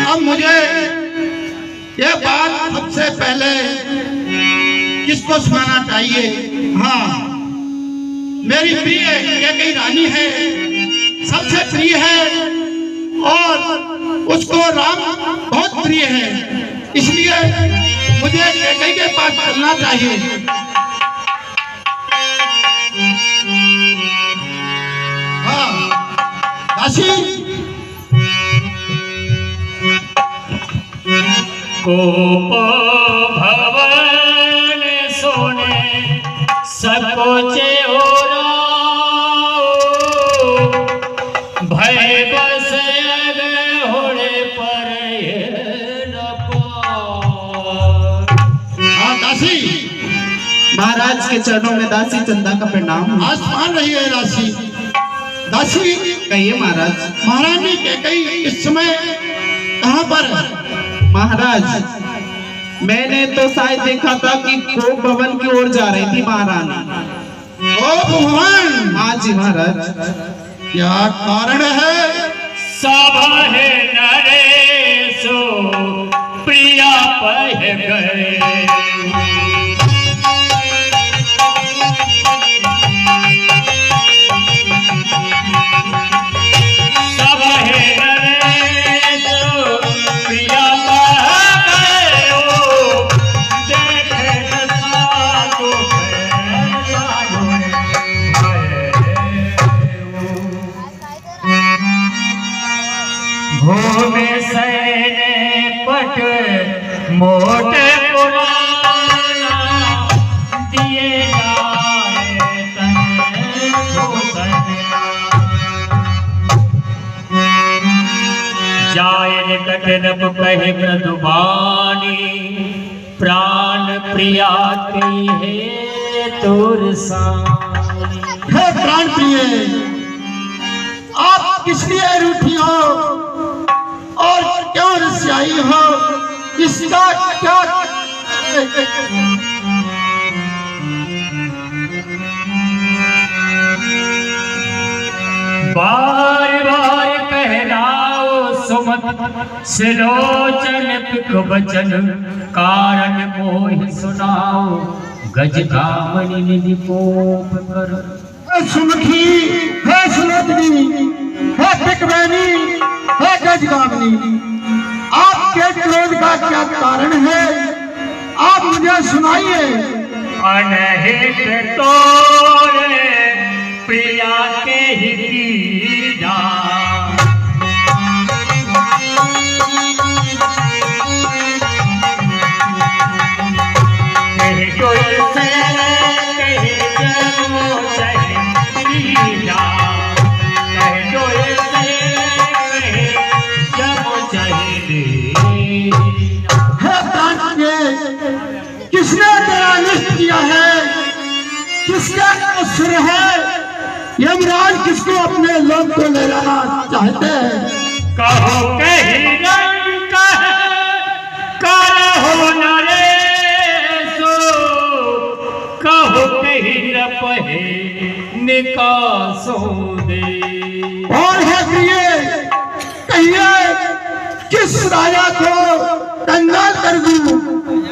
अब मुझे ये बात सबसे पहले किसको सुनाना चाहिए? हाँ, मेरी प्रिय कैकेयी रानी है, सबसे प्रिय है और उसको राम बहुत प्रिय है, इसलिए मुझे कैकेयी के पास चलना चाहिए। हाँ दासी, कोप भवन सोने सकोचे भय बस होने पर हाँ दासी, महाराज के चरणों में दासी चंदा का प्रणाम। आज मान रही है दासी। दासी कहिए महाराज। महारानी कैकेयी इस समय कहाँ पर है? महाराज मैंने तो शायद देखा था कि कोप भवन की ओर जा रही थी महारानी। कोप भवन? हाँ जी महाराज। क्या कारण है? सभा है नरेशो प्रिया पह गए, भूमि सैने पट मोटे पुराना दिए जाए कटन कहे मृदुबानी, प्राण प्रिया की है तुरसानी। हे प्राण प्रिय, आप किस लिए रूठी हो और क्यों रसियाई हो? इसका क्या? बार बार कहलाओ सुमत सिलोचन पिक वचन, कारण मोहि सुनाओ गज कामनि निधि कोप कर। सुमुखी, हे सुलोचनी, हे पिकवैनी, हे गजगामिनी, आपके क्रोध का क्या कारण है? आप मुझे सुनाइए। अनहित तोरे प्रिया के ही जा, किसने तेरा अनिष्ट किया है? किसका असुर है? यमराज किसको अपने लोक को ले जाना चाहते हैं? कहो कहीं रंग कहो नरेशो, कहो कहीं न पहे निकासो दे। और है प्रिय, कहिए किस राजा को कंगाल कर दूं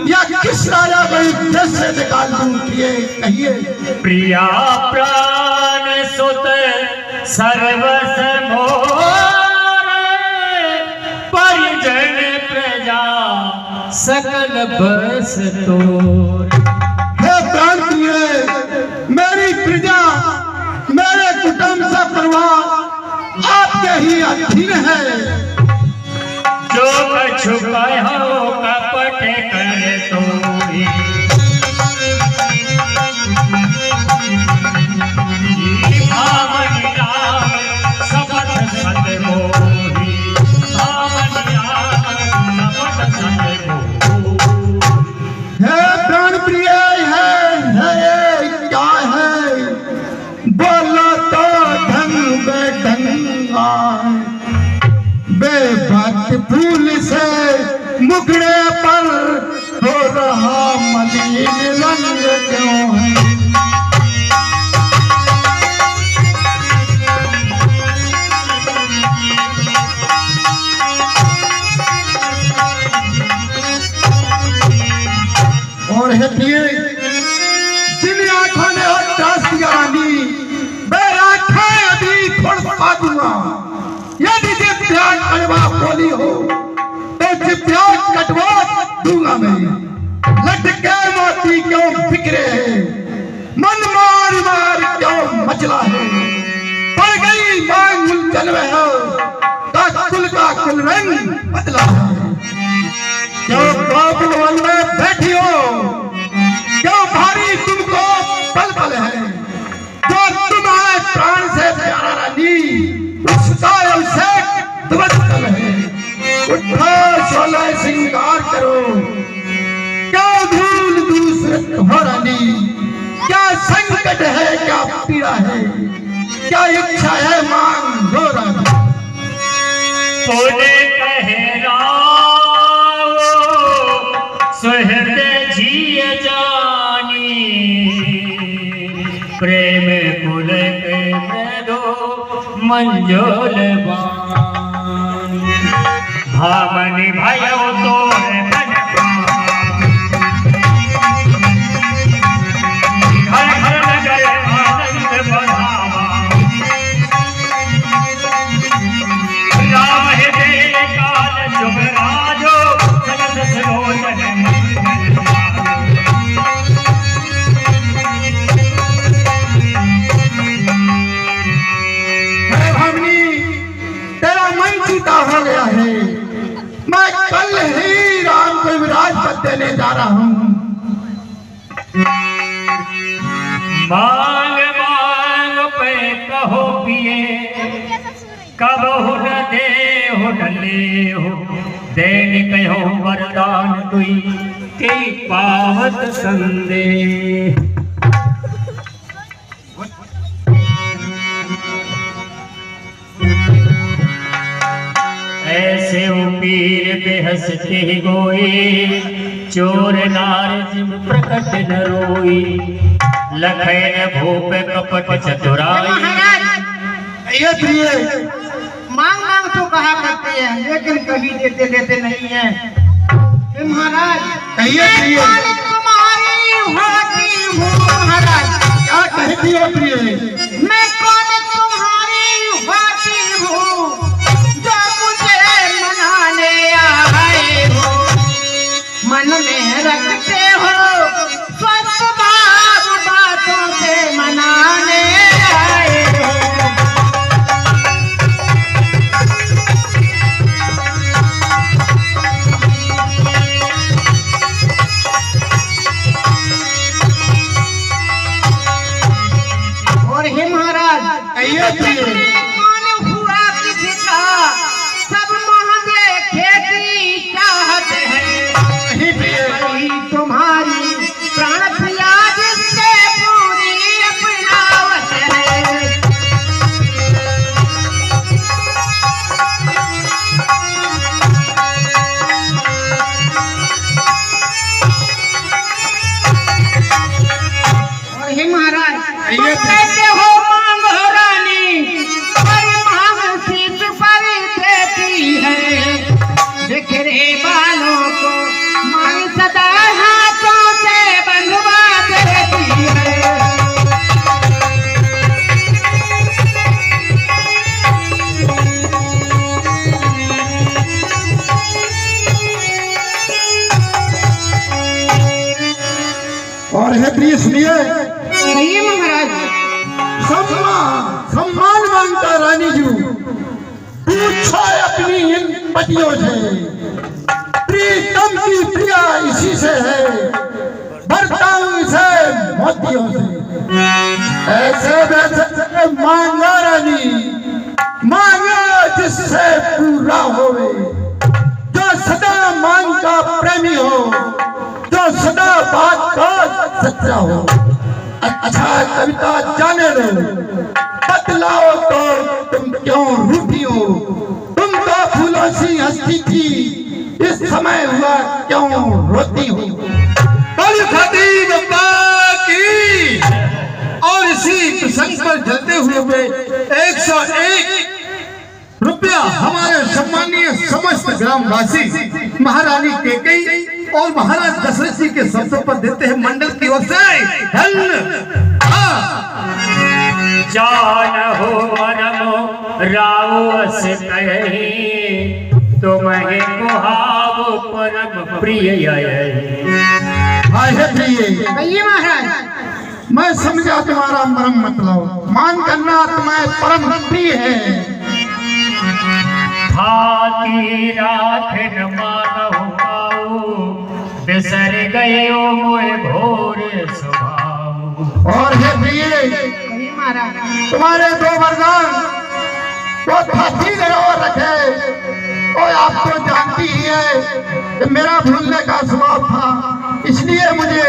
या किस राजा को देश से निकाल दूं? कहिए। प्रिया प्राण सुत सर्वस मोरे, परिजन प्रजा सकल बस तोर। हे प्राण प्रिय, मेरी प्रजा, मेरे कुटुंब सा परिवार आपके ही अधीन है। जो कछु कहो कपट करे तोरी, भावनि राम सपथ सत मोही, भावनि राम सपथ सत मोही। हे प्राण प्रिय, है क्या है? बोलो तो ढंग बेढंगा, बेभक्त फूल से मुखड़े पर हो रहा मलिन रंग क्यों है? है प्रिय, जिन आंखों ने और त्रास दिया रानी, मैं आंखें अभी फोड़ दूंगा। यदि जिब्या कड़वा बोली हो तो जिब्या कटवा दूंगा मैं। लटके मोती क्यों बिखरे हैं, मन मार मार क्यों मचला है। पड़ गई मांग उलझन में हो, कुल का कुल रंग बदला है। क्यों बाबूवन में बैठी हो, क्यों भारी तुमको पल पल है। जो तुम्हारे प्राण से प्यारा रानी, उसका अभिषेक दुबदल है। उठो शोले श्रृंगार करो, क्या धूल दूसरत हो रानी। क्या संकट है, क्या पीड़ा है, क्या इच्छा है, मांग हो रानी। तोने कहराओ सुहृद जिय जानी, प्रेम कुल के दो मंजोल बानी। भामनी भयो तोरे मन घर घर नगर आनंद बढ़ावा। राम है तेरे काल जुग राजो, जगत सरोजन तेरा मन जीता हो गया है। मैं कल ही राम को विराजपत देने जा रहा हूँ। मांग मांग पे कहो पिए, कब हो न दे हो न ले हो। देन कहो वरदान तुई के पावत संदेह। ऐसे पीर बेहसते गोई, चोर नार जिम प्रकट न रोई। लखन भूप कपट चतुराई। ये प्रिय, मांग मांग तो कहा करते हैं, लेकिन कभी देते देते नहीं है। महाराज कहिए प्रिय, मैं तुम्हारी होती हूँ महाराज। क्या कहती हो प्रिय? मैं कौन तुम्हारी होती हूँ, जो मुझे मनाने आए हो। मन में रखते हो स्वस्थ भाव, बातों से मनाने आए हो। और हे महाराज, कहिए प्रिय, कौन हुआ किसी का, सब मोहल्ले खेती चाहत है। नहीं प्रिय, वही तुम्हारी प्राण प्रिया, जिससे पूरी अपनावत है। और हे महाराज, कहिए तुम कहते हो मांगो रानी, पर मांग शीत पर देती है। बिखरे बालों को मांग सदा हाथों से बंधवा देती है। और है प्रिय सुनिए, कहिए महाराज। सम्मान मांगता रानी जी, पूछो अपनी इन पतियों से। प्रीतम की प्रिया इसी से है, बरताऊं इसे मोतियों से। ऐसे वैसे मांगो रानी, मांगो जिससे पूरा होवे। जो सदा मांग का प्रेमी हो, जो सदा बात का सच्चा हो। अच्छा कविता जाने लो, बतलाओ तो तुम क्यों रूठी हो। तुम तो फूलों सी हंसती थी, इस समय हुआ क्यों रोती हो। कल खतीब की और इसी प्रसंग पर जलते हुए वे 101 रुपया हमारे सम्मानीय समस्त ग्रामवासी महारानी केकई और महाराज दशरथ जी के शब्दों पर देते हैं मंडल की ओर से धन्य। जान हो परम रावस कहे तुम्हें कुहाव परम प्रिय हाय हे प्रिय, कहिए महाराज। मैं समझा तुम्हारा मरम मतलब, मान करना तुम्हें परम प्रिय है। हाथी राख न मानहु पाऊ बिसर गयो मोए भोर स्वभाव। और हे प्रिय, कहिए महाराज। तुम्हारे दो वरदान तो थाती जरूर रखे। और आप तो जानती ही है कि मेरा भूलने का स्वभाव था, इसलिए मुझे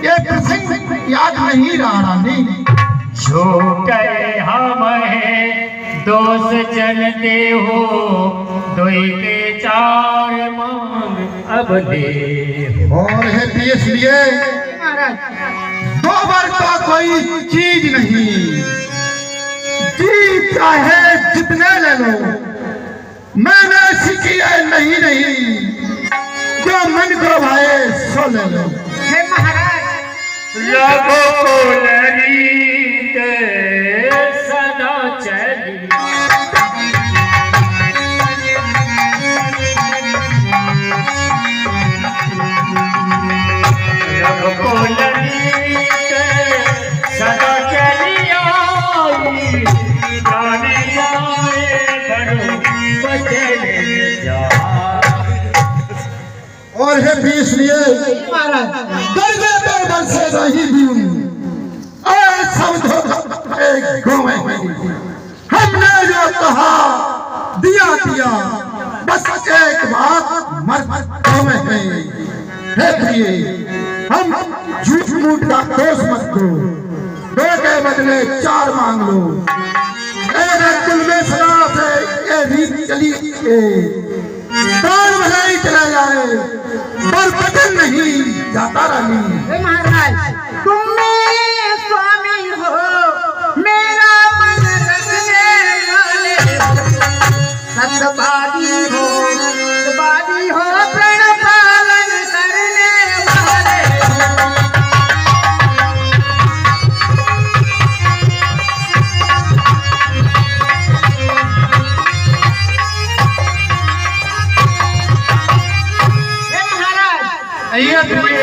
ये प्रसंग याद नहीं रहा रानी। जो कहे हम दोष चलते हो दोई के चार मांग अब दे। और है प्रिय, इसलिए महाराज। दो बार का कोई चीज नहीं, जी चाहे जितने ले लो, मैंने सीखी है नहीं, जो मन को भाए सो ले लो। हे महाराज। रघो लरीत सदा चली रघो लरीत सदा चली आई जाने जाए करो बचने जा। और है भी इसलिए महाराज। दर्जे पे बरसे रही हूँ, समझो हमने जो कहा दिया, बस एक बात मत गई। हे प्रिय, हम झूठ मूठ का दोष मत दो, दो के बदले चार मांग लो। कुल में सदा से ये रीत चली प्राण भलाई चला जाए पर बदल नहीं जाता रानी। हे महाराज। तुम मेरे स्वामी हो, मेरा मन रखने वाले सतवादी हो, सतवादी हो, प्रण पालन करने वाले। हे महाराज। ये प्रिय,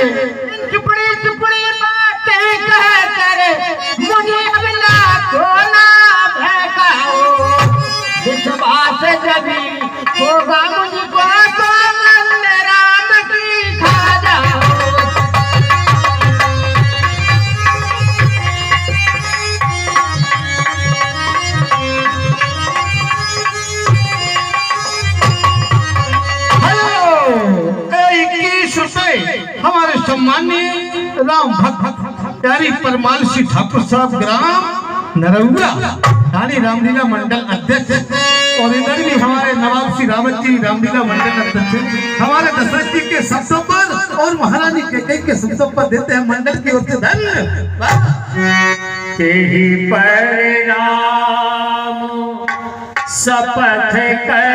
चुपड़ी चुपड़ी बातें कह कर मुझे अब ना भड़काओ। विश्वास जभी होगा मुझको तो मन राम की खा जाओ। हमारे सम्मानीय राम भक्त प्यारी परमाल श्री ठाकुर साहब ग्राम नरौरा रानी रामलीला मंडल अध्यक्ष, और इधर भी हमारे नवाब श्री रावत जी रामलीला मंडल अध्यक्ष हमारे दशरथ जी के शब्दों पर और महारानी कैकेयी के शब्दों पर देते हैं मंडल की ओर से धन्यवाद। परिणाम शपथ कर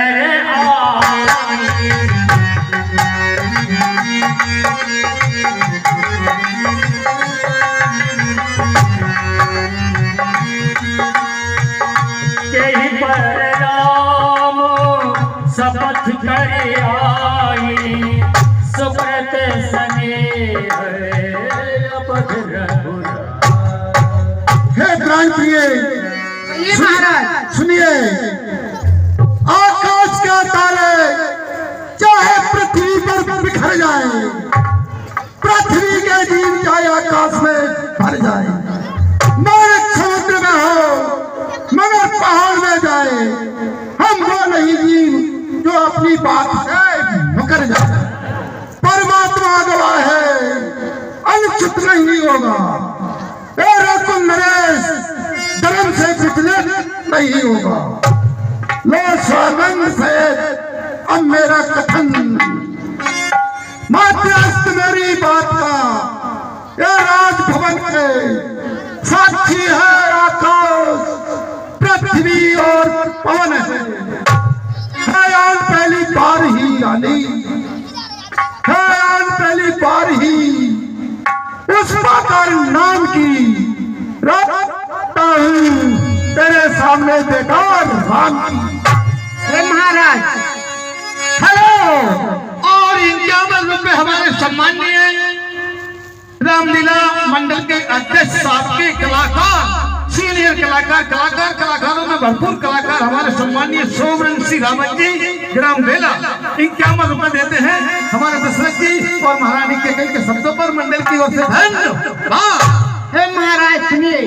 आई परिणाम शपथ कर आई सुब्रत स्नेह हे प्राण प्रिय, ये महाराज। सुनिए, आकाश का तारे चाहे पृथ्वी पर बिखर जाए, पृथ्वी के जीव चाहे आकाश में भर जाए, मगर समुद्र में हो मगर पहाड़ में जाए, हम वो नहीं जीव जो अपनी बात से मुकर जाए। परमात्मा गवाह है, अनुचित नहीं होगा। नरेश धर्म से विचलित नहीं होगा। लो स्वागंध से अब मेरा कथन माध्यस्थ मेरी बात का, यह राजभवन के साक्षी है आकाश, पृथ्वी और पवन है। आज पहली बार ही आनी है, आज बार ही पुष्पाकर नाम की रखता हूँ तेरे सामने बेकार राम की। हे महाराज हेलो। और 51 रुपए हमारे सम्मानीय रामलीला मंडल के अध्यक्ष साहब के कलाकार, सीनियर कलाकारों में भरपूर कलाकार हमारे सम्मानीय सोमरंग सिंह रावत जी ग्राम बेला 51 रुपए देते हैं हमारे दशरथ जी और महारानी के कई के शब्दों पर मंडल की ओर से धन्यवाद। हे महाराज सुनिए।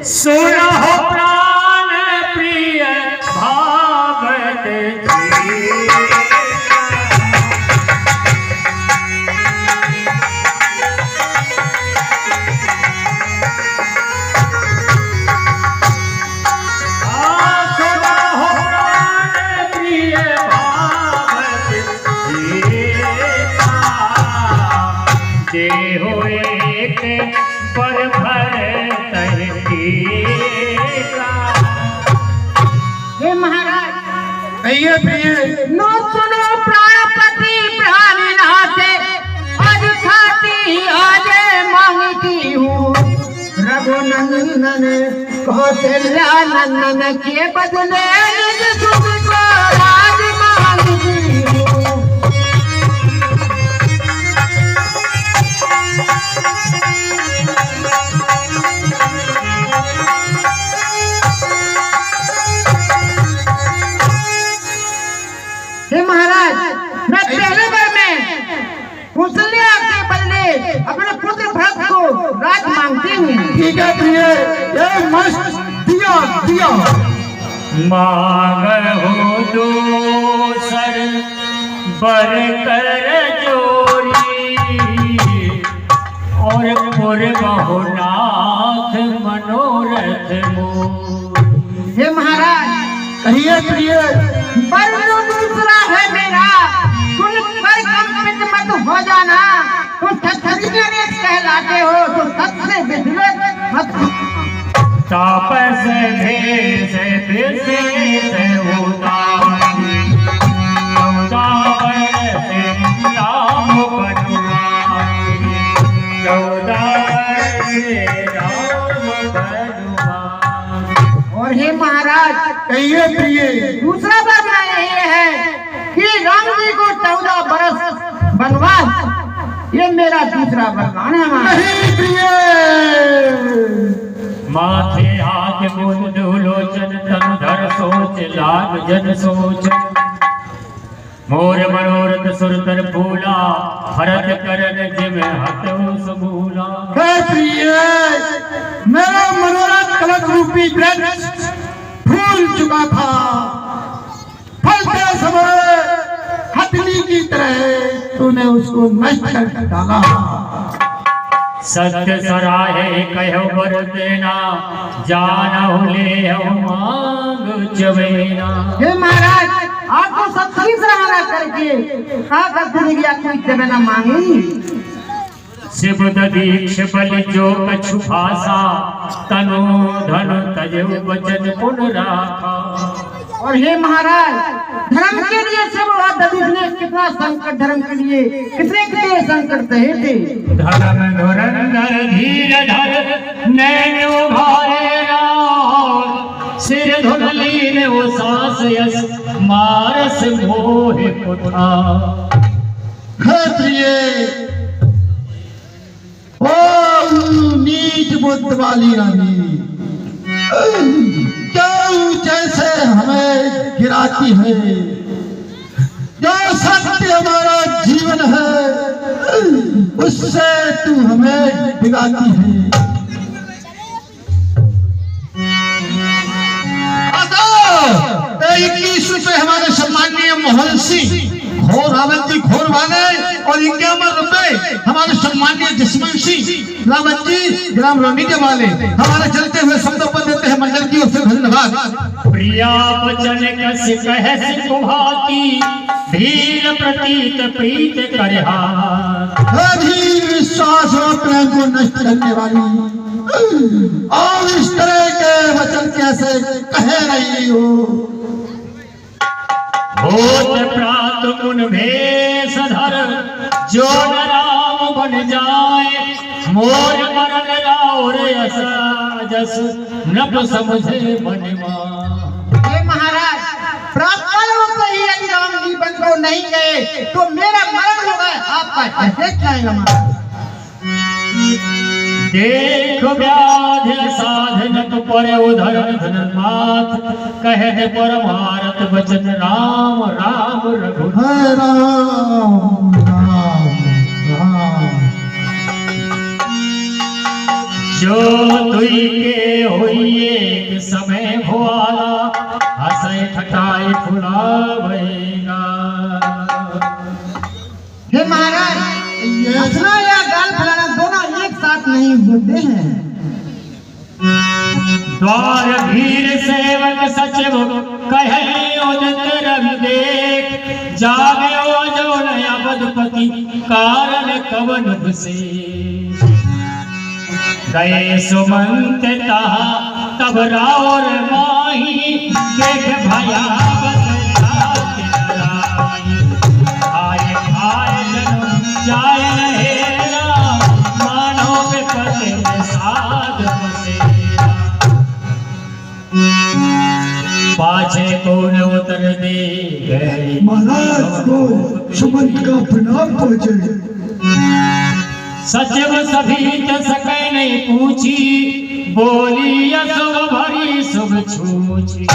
सुनो हो प्राण प्रिय भागवत जी, पर भर हे महाराज कहिए प्रिय। नो सुनो प्राणपति प्राणनाथे, आज खाती आज मांगती हूँ रघुनंदन कौशल्या नंदन के बदले निज सुख को राज मांगती हूँ। हे महाराज मैं पहले बार में कौशल्या के बदले अपने पुत्र भरत को राज मांगती हूँ। ठीक है प्रिय, ये मस्त दिया दिया मांगो दोसर बर कर जोरी, और पूर्व नाथ मनोरथ मोर। हे महाराज कहिए प्रिय। पर जो दूसरा है मेरा, सुन कर कंपित मत हो जाना। तुम क्षत्रिय कहलाते हो तो सत से विचलित मत हो। तापस भेष विशेष उदारी, 14 वर्ष राम बनुआई, 14 वर्ष राम बनुआई। और हे महाराज कहिए प्रिय। दूसरा वरदान ये है कि राम जी को 14 बरस वनवास, ये मेरा दूसरा वरदान है महाराज। नहीं प्रिय। माथे हाथ मुंद लोचन तनु धर सोच लाग जन सोच, मोर मनोरथ सुरतर फूला, भरत करन जिम हतौ सबूला। हे प्रिय, मेरा मनोरथ कलश रूपी वृक्ष फूल चुका था, फलते समय हथनी की तरह तूने उसको नष्ट कर डाला। सत्य सराहे कहो वर देना, जानहु ले मांग जवेना। हे महाराज आपको सत्य सराहना करके कहा करते नहीं गया कोई जमेना मांगी। शिव दीक्ष बलि जो कछु भाषा, तनु धन तजु वचन पुन राखा। और हे महाराज धर्म के लिए शिव और दधीच ने कितना संकट धर्म के लिए कितने संकट सहे थे। धर्म धुरंधर धीर धर नैन उभारे राम, सिर धुन लीन वो सांस यस मारस मोह पुथा। हे प्रिय, ओ नीच बुद्ध वाली रानी, क्यों जैसे हमें गिराती है, जो सत्य हमारा जीवन है उससे तू हमें डिगाती है। 21 रुपए हमारे सम्माननीय मोहन सिंह घोर रावत जी घोर वाले, और 51 रुपए हमारे सम्माननीय दुश्मन सिंह रावत जी ग्राम रोनी के वाले हमारे चलते हुए शब्दों पर देते हैं मंडल की ओर से धन्यवाद। प्रिया वचन कस कहस कुभाती, धीर प्रतीत प्रीत करहा। अभी विश्वास और प्रेम को नष्ट करने वाली और इस तरह के वचन कैसे कह रही हो। भूत प्रात मुन भेष धर, जो न राम जाए मोर मरन राव रे असा जस नब समझे बनवा। हे महाराज, प्रातःकाल को ही यदि राम जी वन को नहीं गए तो मेरा मरण होगा, आपका कैसे जाएगा महाराज? देख व्याध साधन पर उधरण धनमाथ कहते परमारथ वचन राम राम रघु। हरे राम राम राम। जो तुई के होइए एक समय भोला हंसे ठटाए फुलावेगा। हे महाराज, हंसना या गाल फैलाना दोनों एक साथ नहीं होते हैं। द्वार भीर सेवक सचिव कहे उदित रवि देख जागे ओ जो नया बदपति कारण कवन विशेष। गए सुमंत ताहा तब रावर माही देख भयावत जाति लड़ाई। आए आए जन जाए नहेरा मानो विपत्ति में साध बसेरा। पाछे कौन उतर दे गए महाराज को सुमंत का प्रणाम पहुंचे। सचिव सभी सके नहीं पूछी बोली शुभ भरी शुभ छूछी।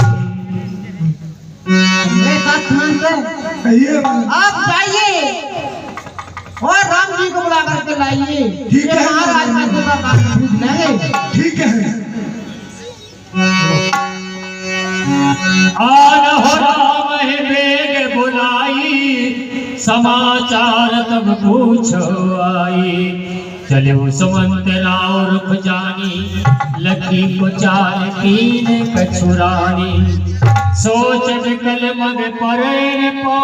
मेरे साथ कहिए आप जाइए और राम जी को बुला करके लाइए। ठीक है। महाराज माता का काम पूछ लेंगे। ठीक है। आन हो राम है बेग बुलाई समाचार तब पूछो आई। चले सुमंत राव रुख जानी लकी को चाल कीन कछुरानी। सोच विकल मग परे पो